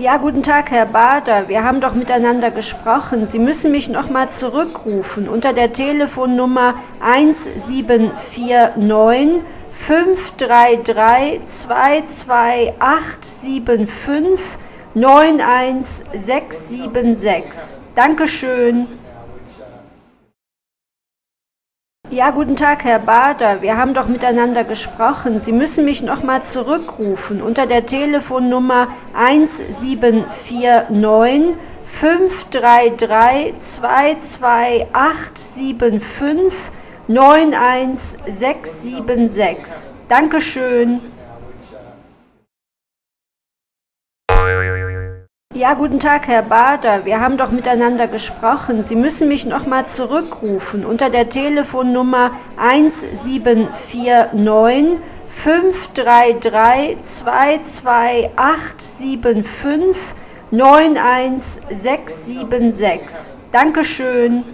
Ja, guten Tag, Herr Bader. Wir haben doch miteinander gesprochen. Sie müssen mich noch mal zurückrufen unter der Telefonnummer 1749 533 22875 91676. Dankeschön. Ja, guten Tag, Herr Bader. Wir haben doch miteinander gesprochen. Sie müssen mich noch mal zurückrufen unter der Telefonnummer 1749 533 22875 91676. Dankeschön. Ja, guten Tag, Herr Bader. Wir haben doch miteinander gesprochen. Sie müssen mich noch mal zurückrufen unter der Telefonnummer 1749 533 22875 91676. Dankeschön.